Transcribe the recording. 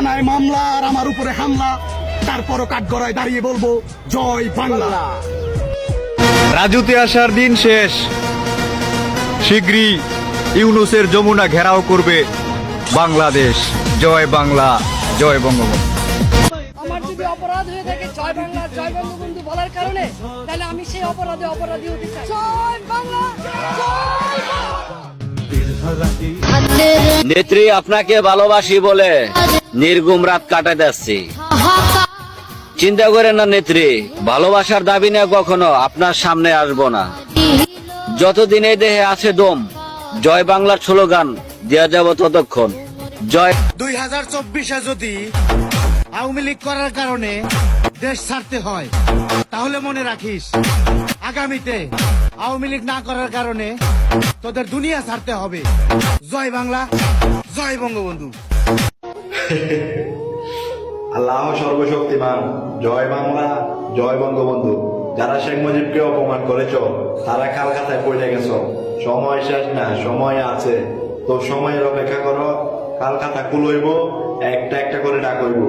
থানায় মামলা আর আমার উপরে হামলা, তারপরও কাঠগড়ায় দাঁড়িয়ে বলবো জয় বাংলা। রাজুতে আসার দিন শেষ, শীঘ্রই ইউনূসের যমুনা ঘেরাও করবে বাংলাদেশ। জয় বাংলা, জয় বঙ্গবন্ধু। আমার যদি অপরাধ হয়ে থাকে জয় বাংলা জয় বঙ্গবন্ধু বলার কারণে, তাহলে আমি সেই অপরাধী হতে চাই। জয় বাংলা, জয় নেত্রী, আপনাকে ভালোবাসি বলে নির্ঘুম রাত কাটাতে আসছি। চিন্তা করেন না নেত্রী, ভালোবাসার দাবি নিয়ে কখনো আপনার সামনে আসবো না। যতদিন এই দেহে আছে দম, জয় বাংলার স্লোগান দেওয়া যাব ততক্ষণ। জয় 2024-এ যদি আওয়ামী লীগ করার কারণে দেশ ছাড়তে হয়, তাহলে মনে রাখিস আগামীতে আওয়ামী লীগ না করার কারণে তোদের দুনিয়া ছাড়তে হবে। জয় বাংলা, জয় বঙ্গবন্ধু। আল্লাহ সর্বশক্তিমান, জয় বাংলা, জয় বঙ্গবন্ধু। যারা শেখ মুজিবকে অপমান করেছ, তারা কালকাতায় পড়ে গেছ। সময় শেষ না, সময় আছে। তো সময়ের অপেক্ষা করো, কালকাতা কুলইব, একটা একটা করে ডাকইব।